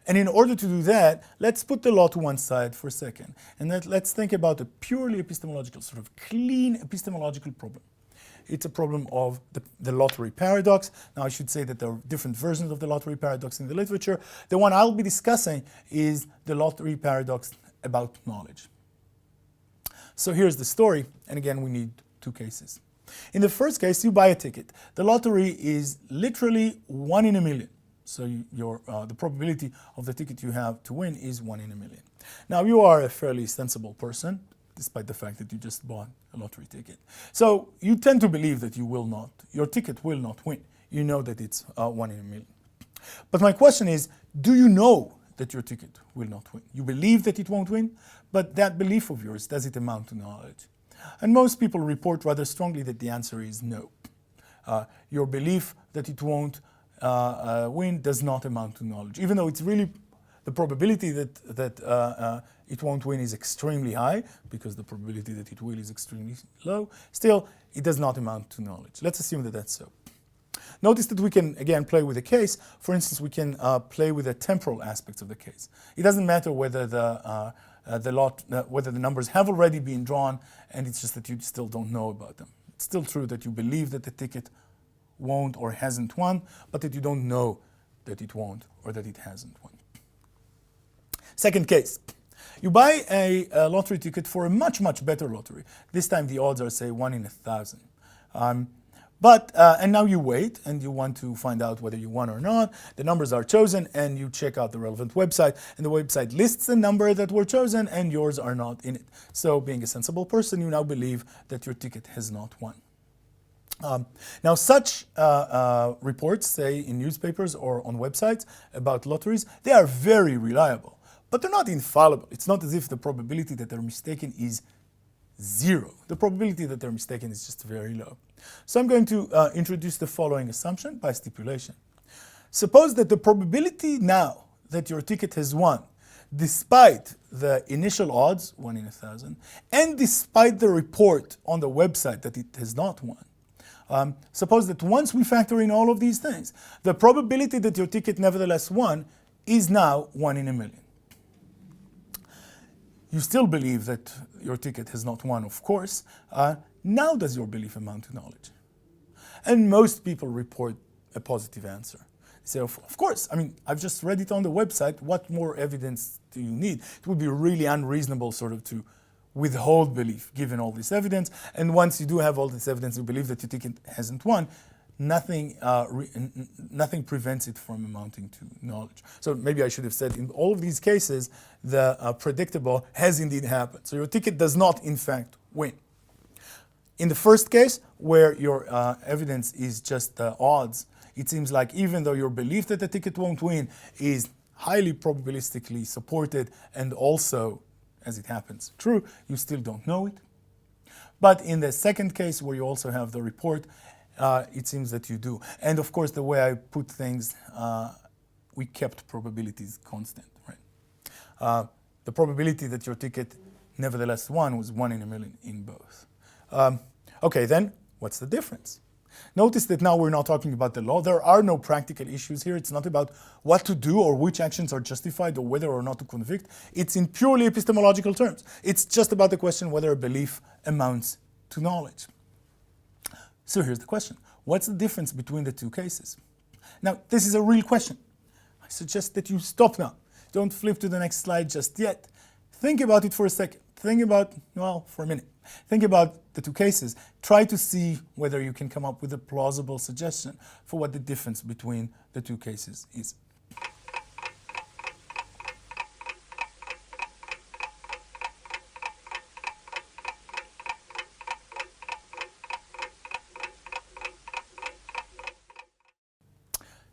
And in order to do that, let's put the law to one side for a second. And let's think about a purely epistemological, sort of clean epistemological problem. It's a problem of the lottery paradox. Now, I should say that there are different versions of the lottery paradox in the literature. The one I'll be discussing is the lottery paradox about knowledge. So here's the story, and again, we need two cases. In the first case, you buy a ticket. The lottery is literally 1 in a million. So the probability of the ticket you have to win is 1 in a million. Now, you are a fairly sensible person, despite the fact that you just bought a lottery ticket. So you tend to believe that your ticket will not win. You know that it's 1 in a million. But my question is, do you know that your ticket will not win? You believe that it won't win, but that belief of yours, does it amount to knowledge? And most people report rather strongly that the answer is no. Your belief that it won't win does not amount to knowledge, even though it's really the probability that it won't win is extremely high, because the probability that it will is extremely low. Still, it does not amount to knowledge. Let's assume that that's so. Notice that we can, again, play with a case. For instance, we can play with the temporal aspects of the case. It doesn't matter whether whether the numbers have already been drawn, and it's just that you still don't know about them. It's still true that you believe that the ticket won't or hasn't won, but that you don't know that it won't or that it hasn't won. Second case. You buy a lottery ticket for a much, much better lottery. This time the odds are, say, 1 in 1,000. And now you wait, and you want to find out whether you won or not. The numbers are chosen, and you check out the relevant website, and the website lists the number that were chosen, and yours are not in it. So, being a sensible person, you now believe that your ticket has not won. Now, such reports, say in newspapers or on websites about lotteries, they are very reliable, but they're not infallible. It's not as if the probability that they're mistaken is 0. The probability that they're mistaken is just very low. So I'm going to introduce the following assumption by stipulation. Suppose that the probability now that your ticket has won, despite the initial odds, 1 in 1,000, and despite the report on the website that it has not won, suppose that once we factor in all of these things, the probability that your ticket nevertheless won is now 1 in a million. You still believe that your ticket has not won, of course. Now does your belief amount to knowledge? And most people report a positive answer. They say, of course, I mean, I've just read it on the website. What more evidence do you need? It would be really unreasonable sort of to withhold belief given all this evidence. And once you do have all this evidence, you believe that your ticket hasn't won, nothing prevents it from amounting to knowledge. So maybe I should have said, in all of these cases, the predictable has indeed happened. So your ticket does not, in fact, win. In the first case, where your evidence is just the odds, it seems like even though your belief that the ticket won't win is highly probabilistically supported and also, as it happens, true, you still don't know it. But in the second case, where you also have the report, it seems that you do. And of course, the way I put things, we kept probabilities constant, right? The probability that your ticket nevertheless won was 1 in a million in both. Okay, then, what's the difference? Notice that now we're not talking about the law. There are no practical issues here. It's not about what to do or which actions are justified or whether or not to convict. It's in purely epistemological terms. It's just about the question whether a belief amounts to knowledge. So here's the question. What's the difference between the two cases? Now, this is a real question. I suggest that you stop now. Don't flip to the next slide just yet. Think about it for a second. Think about, well, for a minute. Think about the two cases. Try to see whether you can come up with a plausible suggestion for what the difference between the two cases is.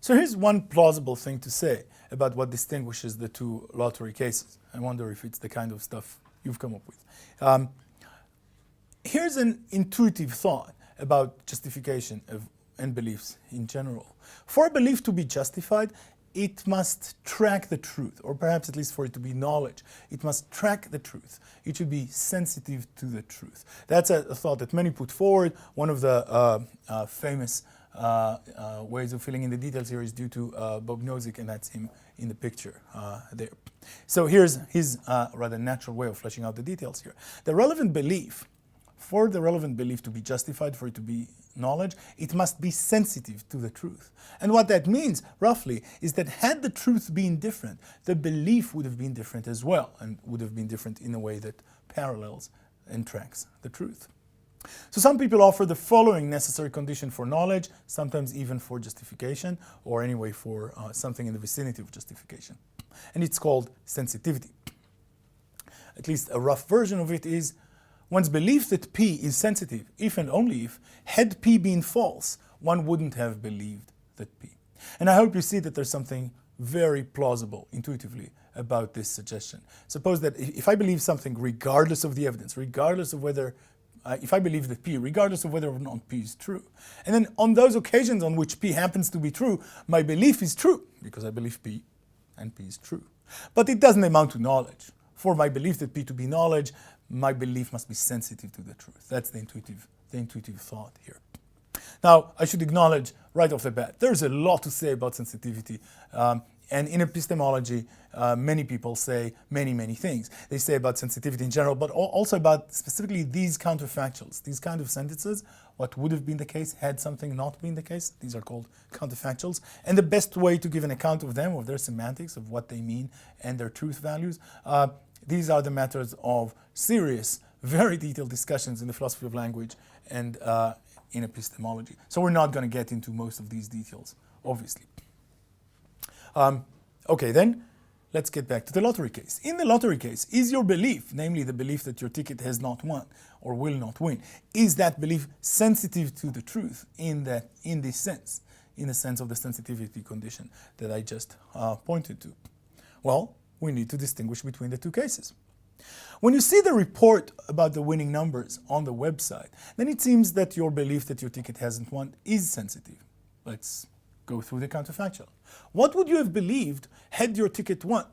So here's one plausible thing to say about what distinguishes the two lottery cases. I wonder if it's the kind of stuff you've come up with. Here's an intuitive thought about justification and beliefs in general. For a belief to be justified, it must track the truth, or perhaps at least for it to be knowledge, it must track the truth. It should be sensitive to the truth. That's a thought that many put forward. One of the famous ways of filling in the details here is due to Bob Nozick, and that's him in the picture there. So here's his rather natural way of fleshing out the details here. The relevant belief, for the relevant belief to be justified, for it to be knowledge, it must be sensitive to the truth. And what that means, roughly, is that had the truth been different, the belief would have been different as well, and would have been different in a way that parallels and tracks the truth. So some people offer the following necessary condition for knowledge, sometimes even for justification, or anyway for something in the vicinity of justification. And it's called sensitivity. At least a rough version of it is, one's belief that P is sensitive, if and only if, had P been false, one wouldn't have believed that P. And I hope you see that there's something very plausible intuitively about this suggestion. Suppose that if I believe something regardless of the evidence, regardless of whether, if I believe that P, regardless of whether or not P is true, and then on those occasions on which P happens to be true, my belief is true, because I believe P, and P is true. But it doesn't amount to knowledge. For my belief that P to be knowledge, my belief must be sensitive to the truth. That's the intuitive thought here. Now, I should acknowledge right off the bat, there's a lot to say about sensitivity. And in epistemology, many people say many things. They say about sensitivity in general, but also about specifically these counterfactuals, these kind of sentences, what would have been the case had something not been the case. These are called counterfactuals. And the best way to give an account of them, of their semantics, of what they mean and their truth values, these are the matters of serious, very detailed discussions in the philosophy of language and in epistemology. So we're not going to get into most of these details, obviously. Okay, then let's get back to the lottery case. In the lottery case, is your belief, namely the belief that your ticket has not won or will not win, is that belief sensitive to the truth in this sense, in the sense of the sensitivity condition that I just pointed to? Well, we need to distinguish between the two cases. When you see the report about the winning numbers on the website, then it seems that your belief that your ticket hasn't won is sensitive. Let's go through the counterfactual. What would you have believed had your ticket won?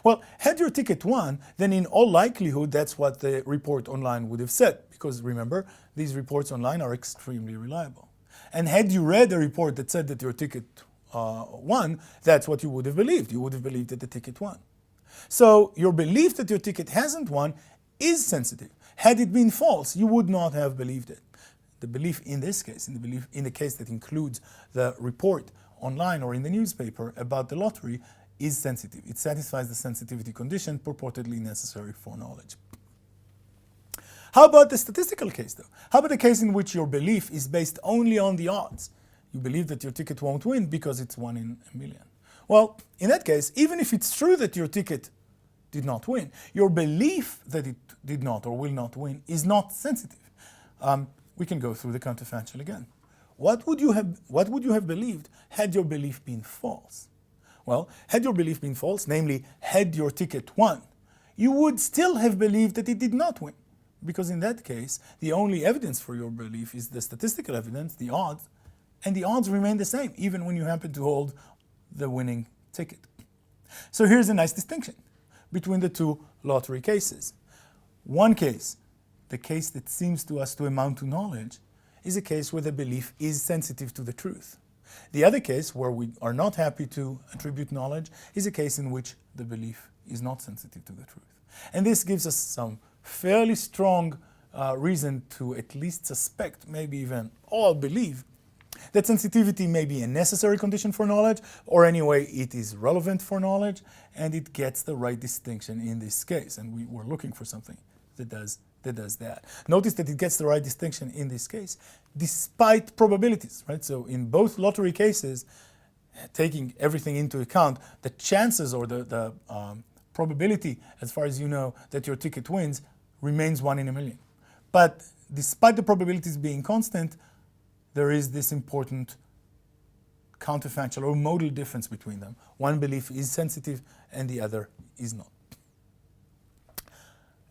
Well, had your ticket won, then in all likelihood that's what the report online would have said, because remember, these reports online are extremely reliable. And had you read a report that said that your ticket won, that's what you would have believed. You would have believed that the ticket won. So your belief that your ticket hasn't won is sensitive. Had it been false, you would not have believed it. The belief in this case, in the case that includes the report online or in the newspaper about the lottery, is sensitive. It satisfies the sensitivity condition purportedly necessary for knowledge. How about the statistical case, though? How about the case in which your belief is based only on the odds? You believe that your ticket won't win because it's 1 in a million. Well, in that case, even if it's true that your ticket did not win, your belief that it did not or will not win is not sensitive. We can go through the counterfactual again. What would you have believed had your belief been false? Well, had your belief been false, namely, had your ticket won, you would still have believed that it did not win. Because in that case, the only evidence for your belief is the statistical evidence, the odds, and the odds remain the same, even when you happen to hold the winning ticket. So here's a nice distinction between the two lottery cases. One case, the case that seems to us to amount to knowledge, is a case where the belief is sensitive to the truth. The other case, where we are not happy to attribute knowledge, is a case in which the belief is not sensitive to the truth. And this gives us some fairly strong reason to at least suspect, maybe even all believe, that sensitivity may be a necessary condition for knowledge, or anyway, it is relevant for knowledge, and it gets the right distinction in this case. And we were looking for something that does that. Notice that it gets the right distinction in this case, despite probabilities, right? So in both lottery cases, taking everything into account, the chances or the probability, as far as you know, that your ticket wins remains 1 in a million. But despite the probabilities being constant, there is this important counterfactual or modal difference between them. One belief is sensitive and the other is not.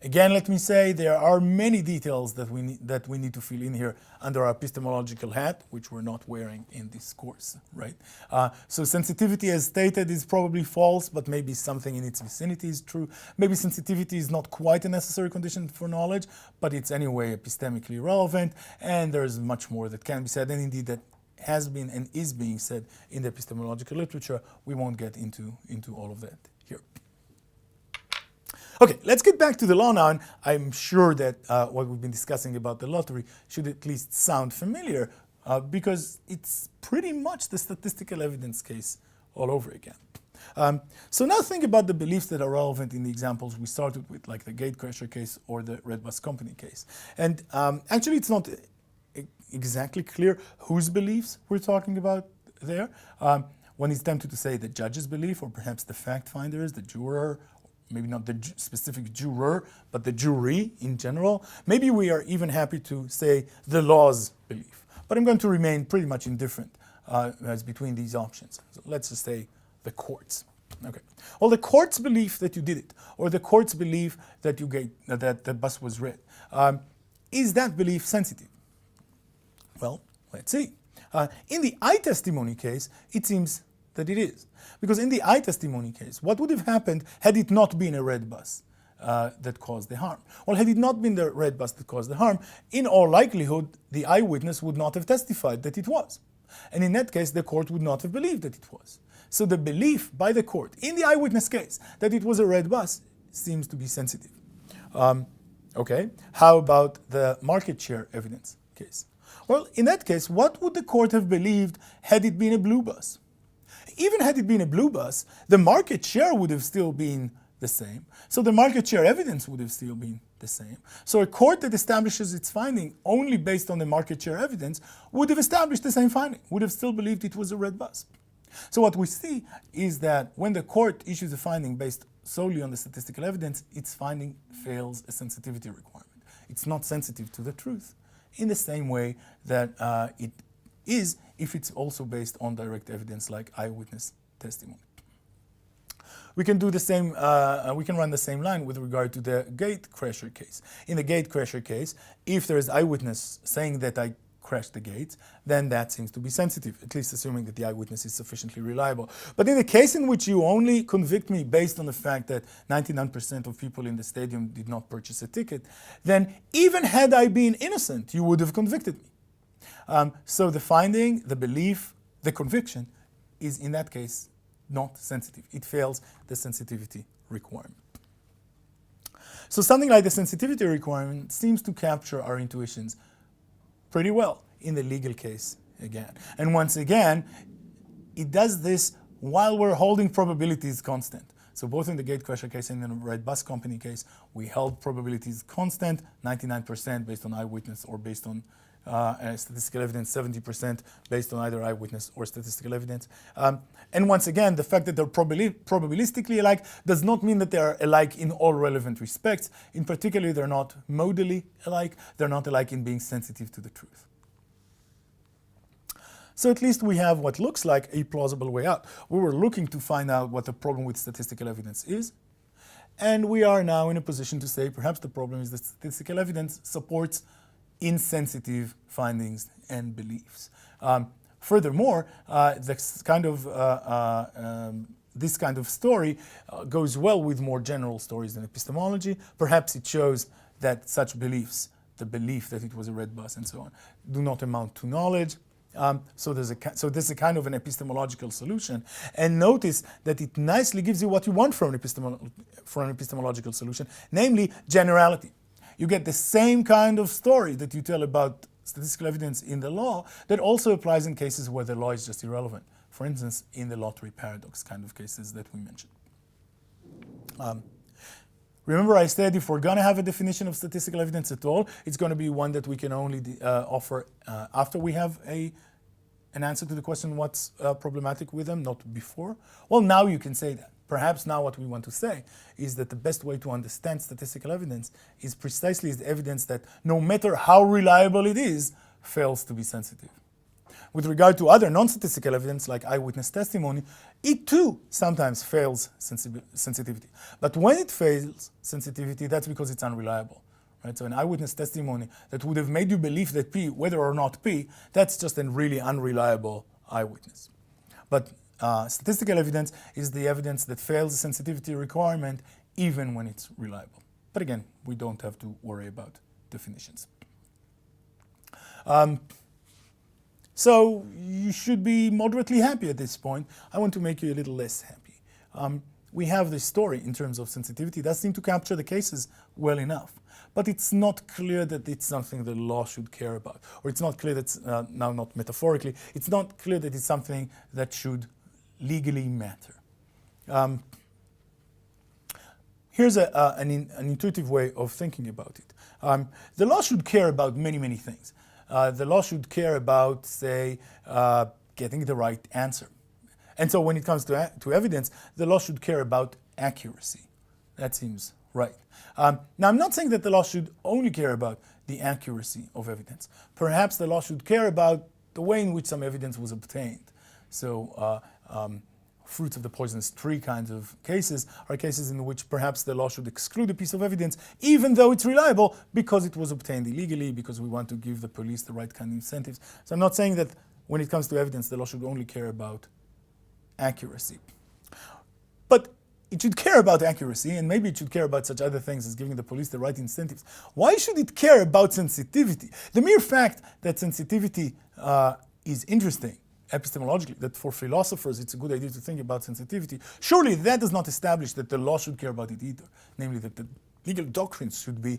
Again, let me say there are many details that we need to fill in here under our epistemological hat, which we're not wearing in this course, right? So sensitivity, as stated, is probably false, but maybe something in its vicinity is true. Maybe sensitivity is not quite a necessary condition for knowledge, but it's anyway epistemically relevant, and there's much more that can be said, and indeed that has been and is being said in the epistemological literature. We won't get into all of that here. Okay, let's get back to the law now, and I'm sure that what we've been discussing about the lottery should at least sound familiar, because it's pretty much the statistical evidence case all over again. So now think about the beliefs that are relevant in the examples we started with, like the gatecrasher case or the Red Bus Company case. And actually, it's not exactly clear whose beliefs we're talking about there. One is tempted to say the judge's belief, or perhaps the fact finders, the juror, maybe not the specific juror, but the jury in general. Maybe we are even happy to say the law's belief. But I'm going to remain pretty much indifferent as between these options. So let's just say the courts. Okay. Well, the court's belief that you did it, or the court's belief that that the bus was red, is that belief sensitive? Well, let's see. In the eye testimony case, it seems that it is. Because in the eye testimony case, what would have happened had it not been a red bus that caused the harm? Well, had it not been the red bus that caused the harm, in all likelihood, the eyewitness would not have testified that it was. And in that case, the court would not have believed that it was. So the belief by the court in the eyewitness case that it was a red bus seems to be sensitive. Okay, how about the market share evidence case? Well, in that case, what would the court have believed had it been a blue bus? Even had it been a blue bus, the market share would have still been the same. So the market share evidence would have still been the same. So a court that establishes its finding only based on the market share evidence would have established the same finding, would have still believed it was a red bus. So what we see is that when the court issues a finding based solely on the statistical evidence, its finding fails a sensitivity requirement. It's not sensitive to the truth in the same way that it is if it's also based on direct evidence like eyewitness testimony. We can do the same, we can run the same line with regard to the gatecrasher case. In the gatecrasher case, if there is eyewitness saying that I crashed the gate, then that seems to be sensitive, at least assuming that the eyewitness is sufficiently reliable. But in the case in which you only convict me based on the fact that 99% of people in the stadium did not purchase a ticket, then even had I been innocent, you would have convicted me. So the finding, the belief, the conviction is in that case not sensitive. It fails the sensitivity requirement. So something like the sensitivity requirement seems to capture our intuitions pretty well in the legal case again. And once again, it does this while we're holding probabilities constant. So both in the gatecrasher case and in the Red Bus Company case, we held probabilities constant, 99% based on eyewitness or based on statistical evidence, 70% based on either eyewitness or statistical evidence. And once again, the fact that they're probabilistically alike does not mean that they are alike in all relevant respects. In particular, they're not modally alike. They're not alike in being sensitive to the truth. So at least we have what looks like a plausible way out. We were looking to find out what the problem with statistical evidence is. And we are now in a position to say perhaps the problem is that statistical evidence supports insensitive findings and beliefs. Furthermore, this kind of story goes well with more general stories in epistemology. Perhaps it shows that such beliefs, the belief that it was a red bus and so on, do not amount to knowledge. So this is a kind of an epistemological solution. And notice that it nicely gives you what you want from an epistemological solution, namely generality. You get the same kind of story that you tell about statistical evidence in the law that also applies in cases where the law is just irrelevant. For instance, in the lottery paradox kind of cases that we mentioned. Remember I said if we're going to have a definition of statistical evidence at all, it's going to be one that we can only offer after we have an answer to the question what's problematic with them, not before. Well, now you can say that. Perhaps now what we want to say is that the best way to understand statistical evidence is precisely the evidence that no matter how reliable it is, fails to be sensitive. With regard to other non-statistical evidence like eyewitness testimony, it too sometimes fails sensitivity. But when it fails sensitivity, that's because it's unreliable. Right? So an eyewitness testimony that would have made you believe that P, whether or not P, that's just a really unreliable eyewitness. But statistical evidence is the evidence that fails the sensitivity requirement even when it's reliable. But again, we don't have to worry about definitions. So you should be moderately happy at this point. I want to make you a little less happy. We have this story in terms of sensitivity. It does seem to capture the cases well enough. But it's not clear that it's something the law should care about. Or it's not clear that, now not metaphorically, it's not clear that it's something that should legally matter. Here's an intuitive way of thinking about it. The law should care about many, many things. The law should care about, say, getting the right answer. And so when it comes to evidence, the law should care about accuracy. That seems right. Now, I'm not saying that the law should only care about the accuracy of evidence. Perhaps the law should care about the way in which some evidence was obtained. So fruits of the poisonous tree kinds of cases are cases in which perhaps the law should exclude a piece of evidence, even though it's reliable, because it was obtained illegally, because we want to give the police the right kind of incentives. So I'm not saying that when it comes to evidence, the law should only care about accuracy. But it should care about accuracy, and maybe it should care about such other things as giving the police the right incentives. Why should it care about sensitivity? The mere fact that sensitivity is interesting epistemologically, that for philosophers it's a good idea to think about sensitivity, surely that does not establish that the law should care about it either. Namely, that the legal doctrines should be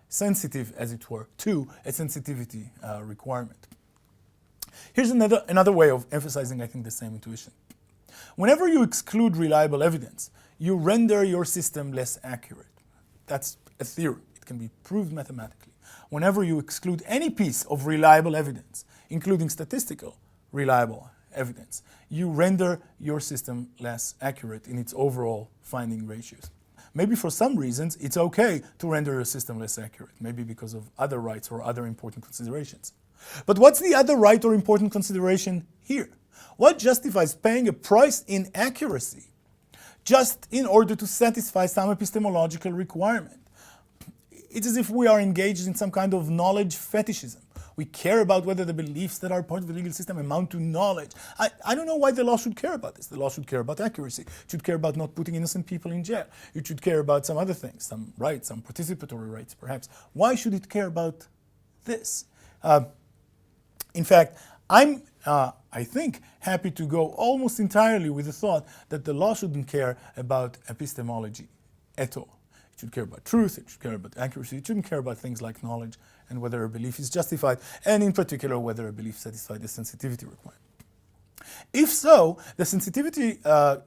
sensitive, as it were, to a sensitivity requirement. Here's another way of emphasizing, I think, the same intuition. Whenever you exclude reliable evidence, you render your system less accurate. That's a theory. It can be proved mathematically. Whenever you exclude any piece of reliable evidence, including statistical reliable evidence, you render your system less accurate in its overall finding ratios. Maybe for some reasons it's okay to render your system less accurate, maybe because of other rights or other important considerations. But what's the other right or important consideration here? What justifies paying a price in accuracy just in order to satisfy some epistemological requirement? It's as if we are engaged in some kind of knowledge fetishism. We care about whether the beliefs that are part of the legal system amount to knowledge. I don't know why the law should care about this. The law should care about accuracy. It should care about not putting innocent people in jail. It should care about some other things, some rights, some participatory rights perhaps. Why should it care about this? In fact, I'm, I think, happy to go almost entirely with the thought that the law shouldn't care about epistemology at all. It should care about truth, it should care about accuracy, it shouldn't care about things like knowledge and whether a belief is justified, and in particular whether a belief satisfies the sensitivity requirement. If so, the sensitivity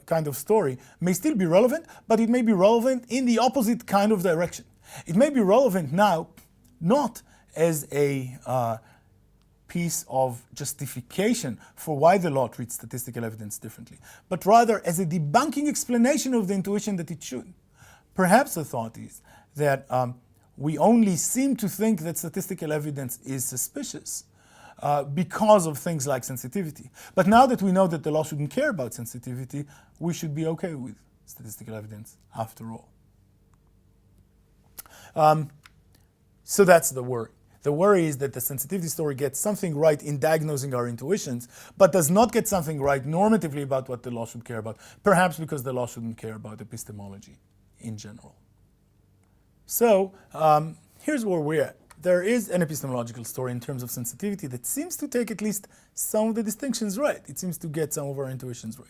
kind of story may still be relevant, but it may be relevant in the opposite kind of direction. It may be relevant now not as a piece of justification for why the law treats statistical evidence differently, but rather as a debunking explanation of the intuition that it should. Perhaps the thought is that we only seem to think that statistical evidence is suspicious because of things like sensitivity. But now that we know that the law shouldn't care about sensitivity, we should be okay with statistical evidence after all. So that's the worry. The worry is that the sensitivity story gets something right in diagnosing our intuitions, but does not get something right normatively about what the law should care about, perhaps because the law shouldn't care about epistemology in general. So here's where we're at. There is an epistemological story in terms of sensitivity that seems to take at least some of the distinctions right. It seems to get some of our intuitions right.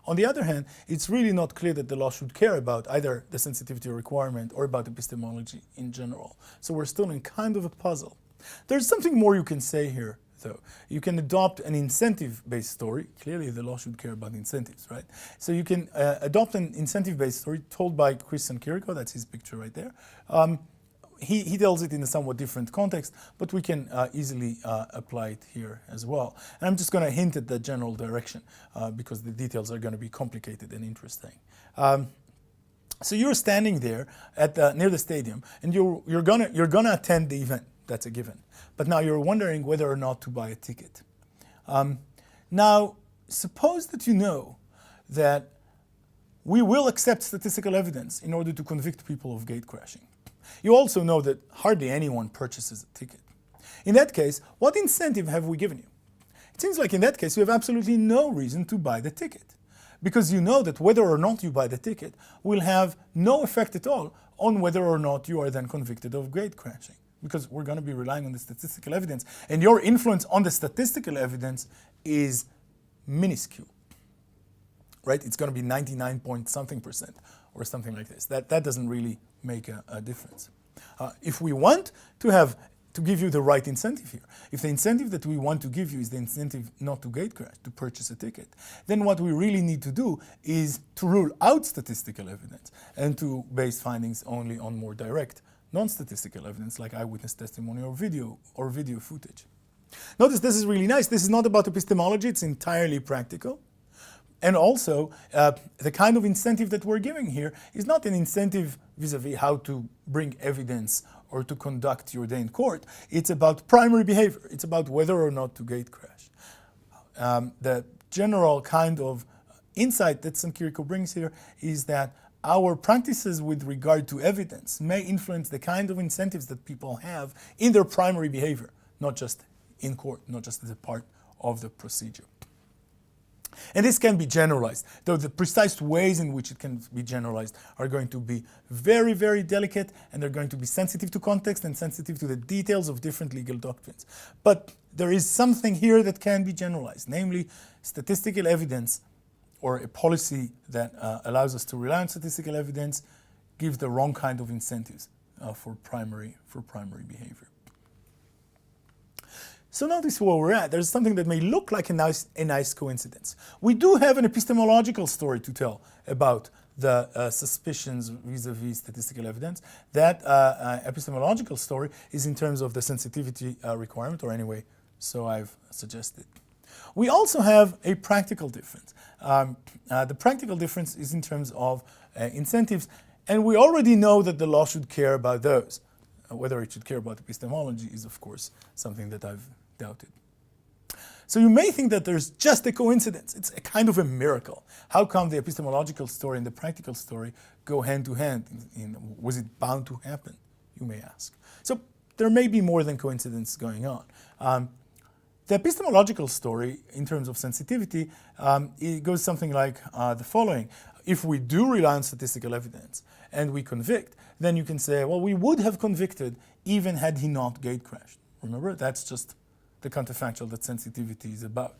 On the other hand, it's really not clear that the law should care about either the sensitivity requirement or about epistemology in general. So we're still in kind of a puzzle. There's something more you can say here, though. You can adopt an incentive-based story. Clearly, the law should care about incentives, right? So you can adopt an incentive-based story told by Chris Sankiriko. That's his picture right there. He tells it in a somewhat different context, but we can easily apply it here as well. And I'm just going to hint at the general direction because the details are going to be complicated and interesting. So you're standing there at near the stadium, and you're gonna attend the event. That's a given. But now you're wondering whether or not to buy a ticket. Now, suppose that you know that we will accept statistical evidence in order to convict people of gate crashing. You also know that hardly anyone purchases a ticket. In that case, what incentive have we given you? It seems like in that case you have absolutely no reason to buy the ticket, because you know that whether or not you buy the ticket will have no effect at all on whether or not you are then convicted of gate crashing. because we're going to be relying on the statistical evidence, and your influence on the statistical evidence is minuscule, right? It's going to be 99 point something percent or something like this. That doesn't really make a difference. If we want to give you the right incentive here, if the incentive that we want to give you is the incentive not to gatecrash, to purchase a ticket, then what we really need to do is to rule out statistical evidence and to base findings only on more direct, non-statistical evidence like eyewitness testimony or video footage. Notice this is really nice. This is not about epistemology. It's entirely practical. And also, the kind of incentive that we're giving here is not an incentive vis-a-vis how to bring evidence or to conduct your day in court. It's about primary behavior. It's about whether or not to gatecrash. The general kind of insight that Sankiriko brings here is that our practices with regard to evidence may influence the kind of incentives that people have in their primary behavior, not just in court, not just as a part of the procedure. And this can be generalized, though the precise ways in which it can be generalized are going to be very, very delicate, and they're going to be sensitive to context and sensitive to the details of different legal doctrines. But there is something here that can be generalized, namely statistical evidence or a policy that allows us to rely on statistical evidence gives the wrong kind of incentives for primary behavior. So notice where we're at. There's something that may look like a nice coincidence. We do have an epistemological story to tell about the suspicions vis-a-vis statistical evidence. That epistemological story is in terms of the sensitivity requirement, or anyway, so I've suggested. We also have a practical difference. The practical difference is in terms of incentives, and we already know that the law should care about those. Whether it should care about epistemology is, of course, something that I've doubted. So you may think that there's just a coincidence. It's a kind of a miracle. How come the epistemological story and the practical story go hand to hand? Was it bound to happen, you may ask? So there may be more than coincidence going on. The epistemological story, in terms of sensitivity, it goes something like the following. If we do rely on statistical evidence and we convict, then you can say, well, we would have convicted even had he not gatecrashed. Remember, that's just the counterfactual that sensitivity is about.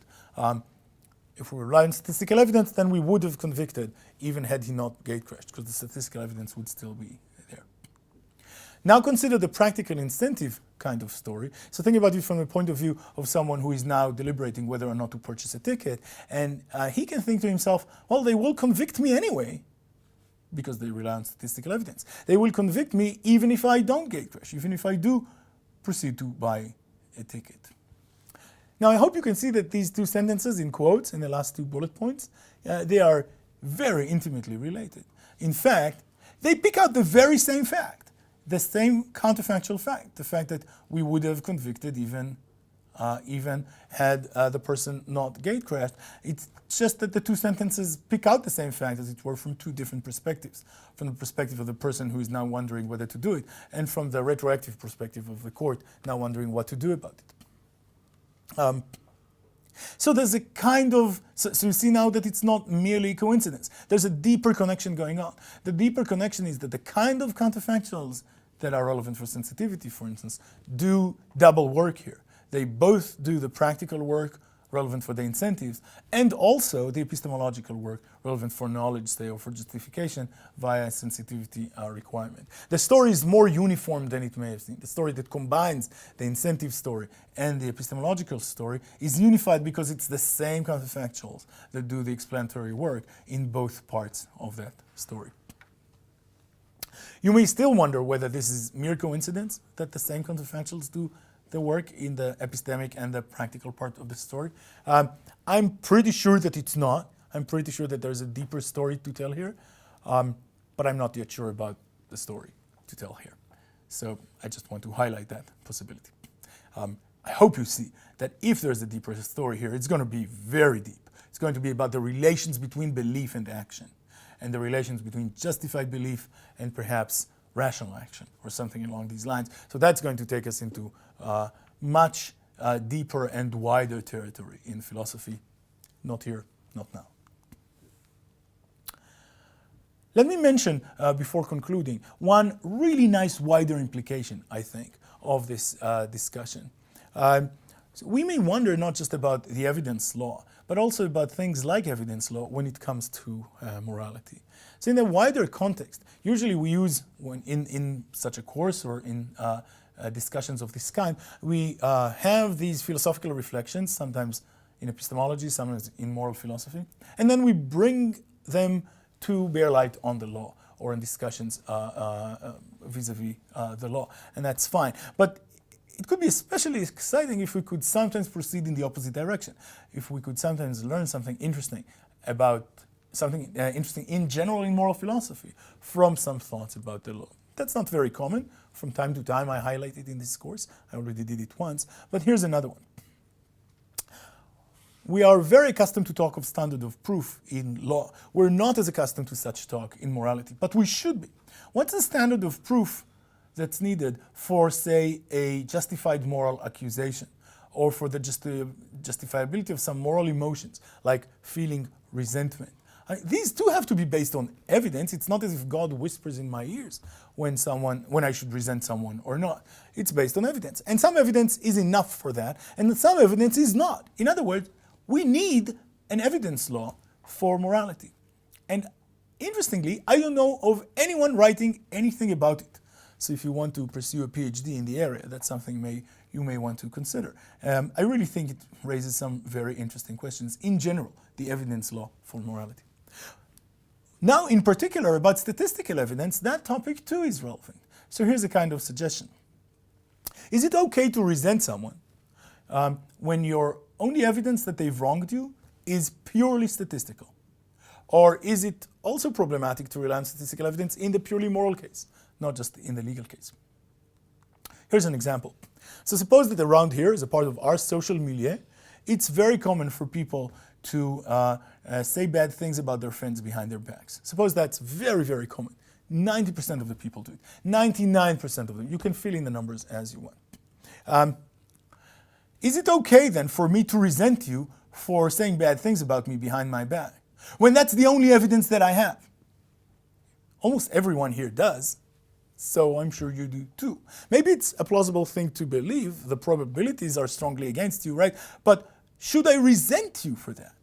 If we rely on statistical evidence, then we would have convicted even had he not gatecrashed, because the statistical evidence would still be there. Now consider the practical incentive kind of story. So think about it from the point of view of someone who is now deliberating whether or not to purchase a ticket, and he can think to himself, well, they will convict me anyway, because they rely on statistical evidence. They will convict me even if I don't gatecrash, even if I do proceed to buy a ticket. Now I hope you can see that these two sentences in quotes in the last two bullet points, they are very intimately related. In fact, they pick out the very same fact, the same counterfactual fact, the fact that we would have convicted even had the person not gatecrashed. It's just that the two sentences pick out the same fact, as it were, from two different perspectives. From the perspective of the person who is now wondering whether to do it, and from the retroactive perspective of the court now wondering what to do about it. So there's a kind of, so you see now that it's not merely coincidence. There's a deeper connection going on. The deeper connection is that the kind of counterfactuals that are relevant for sensitivity, for instance, do double work here. They both do the practical work relevant for the incentives, and also the epistemological work relevant for knowledge, say, or for justification via sensitivity requirement. The story is more uniform than it may have seemed. The story that combines the incentive story and the epistemological story is unified because it's the same counterfactuals that do the explanatory work in both parts of that story. You may still wonder whether this is mere coincidence that the same counterfactuals do the work in the epistemic and the practical part of the story. I'm pretty sure that it's not. I'm pretty sure that there's a deeper story to tell here, but I'm not yet sure about the story to tell here. So I just want to highlight that possibility. I hope you see that if there's a deeper story here, it's going to be very deep. It's going to be about the relations between belief and action, and the relations between justified belief and perhaps rational action, or something along these lines. So that's going to take us into much deeper and wider territory in philosophy. Not here, not now. Let me mention, before concluding, one really nice wider implication, I think, of this discussion. So we may wonder not just about the evidence law, but also about things like evidence law when it comes to morality. So in a wider context, usually we use, when in such a course or in discussions of this kind, we have these philosophical reflections, sometimes in epistemology, sometimes in moral philosophy, and then we bring them to bear light on the law or in discussions vis-a-vis the law, and that's fine. But it could be especially exciting if we could sometimes proceed in the opposite direction, if we could sometimes learn something interesting about something interesting in general in moral philosophy from some thoughts about the law. That's not very common. From time to time I highlight it in this course. I already did it once, but here's another one. We are very accustomed to talk of standard of proof in law. We're not as accustomed to such talk in morality, but we should be. What's the standard of proof that's needed for, say, a justified moral accusation, or for the justifiability of some moral emotions, like feeling resentment? These two have to be based on evidence. It's not as if God whispers in my ears when I should resent someone or not. It's based on evidence. And some evidence is enough for that, and some evidence is not. In other words, we need an evidence law for morality. And interestingly, I don't know of anyone writing anything about it. So if you want to pursue a PhD in the area, that's something you may want to consider. I really think it raises some very interesting questions in general, the evidence law for morality. Now, in particular, about statistical evidence, that topic too is relevant. So here's a kind of suggestion. Is it okay to resent someone when your only evidence that they've wronged you is purely statistical? Or is it also problematic to rely on statistical evidence in the purely moral case, not just in the legal case? Here's an example. So suppose that around here, as a part of our social milieu, it's very common for people to say bad things about their friends behind their backs. Suppose that's very, very common. 90% of the people do it. 99% of them. You can fill in the numbers as you want. Is it okay then for me to resent you for saying bad things about me behind my back, when that's the only evidence that I have? Almost everyone here does, so I'm sure you do too. Maybe it's a plausible thing to believe, the probabilities are strongly against you, right? But should I resent you for that?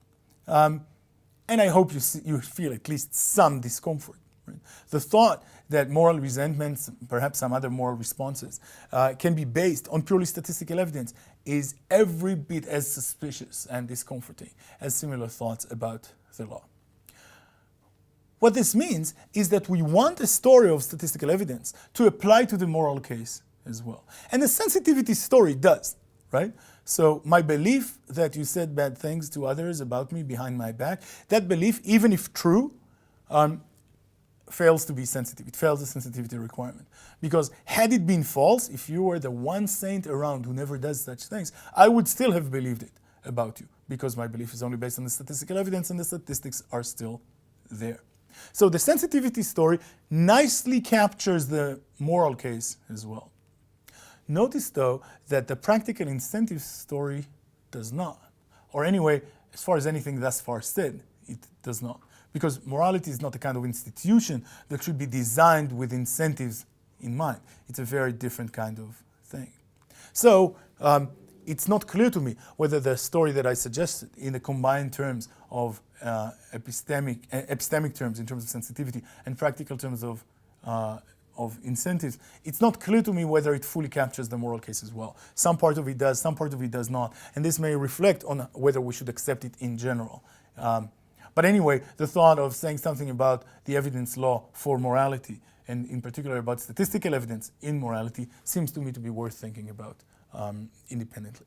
And I hope you feel at least some discomfort. Right? The thought that moral resentments, perhaps some other moral responses, can be based on purely statistical evidence is every bit as suspicious and discomforting as similar thoughts about the law. What this means is that we want a story of statistical evidence to apply to the moral case as well. And the sensitivity story does, right? So my belief that you said bad things to others about me behind my back, that belief, even if true, fails to be sensitive. It fails the sensitivity requirement. Because had it been false, if you were the one saint around who never does such things, I would still have believed it about you, because my belief is only based on the statistical evidence and the statistics are still there. So the sensitivity story nicely captures the moral case as well. Notice, though, that the practical incentive story does not. Or anyway, as far as anything thus far said, it does not. Because morality is not a kind of institution that should be designed with incentives in mind. It's a very different kind of thing. So it's not clear to me whether the story that I suggested in the combined terms of epistemic terms in terms of sensitivity and practical terms of incentives, it's not clear to me whether it fully captures the moral case as well. Some part of it does, some part of it does not. And this may reflect on whether we should accept it in general. But anyway, the thought of saying something about the evidence law for morality, and in particular about statistical evidence in morality, seems to me to be worth thinking about independently.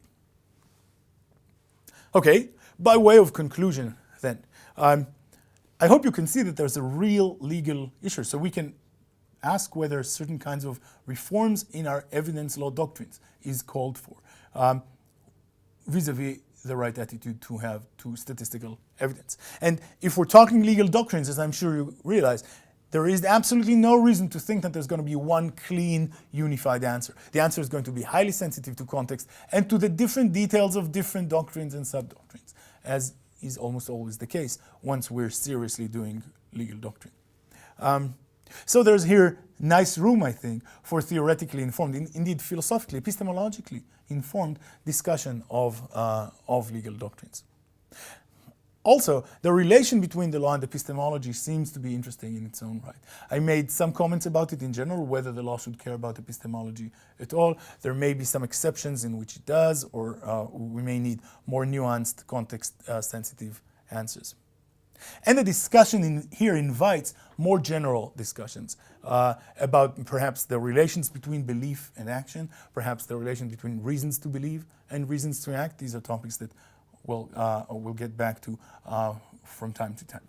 Okay, by way of conclusion then, I hope you can see that there's a real legal issue. So we can ask whether certain kinds of reforms in our evidence law doctrines is called for, vis-a-vis the right attitude to have to statistical evidence. And if we're talking legal doctrines, as I'm sure you realize, there is absolutely no reason to think that there's going to be one clean, unified answer. The answer is going to be highly sensitive to context and to the different details of different doctrines and sub-doctrines, as is almost always the case once we're seriously doing legal doctrine. So there's here nice room, I think, for theoretically informed, indeed philosophically, epistemologically informed discussion of legal doctrines. Also, the relation between the law and epistemology seems to be interesting in its own right. I made some comments about it in general, whether the law should care about epistemology at all. There may be some exceptions in which it does, or we may need more nuanced, context-sensitive answers. And the discussion here invites more general discussions about perhaps the relations between belief and action, perhaps the relation between reasons to believe and reasons to act. These are topics that we'll get back to from time to time.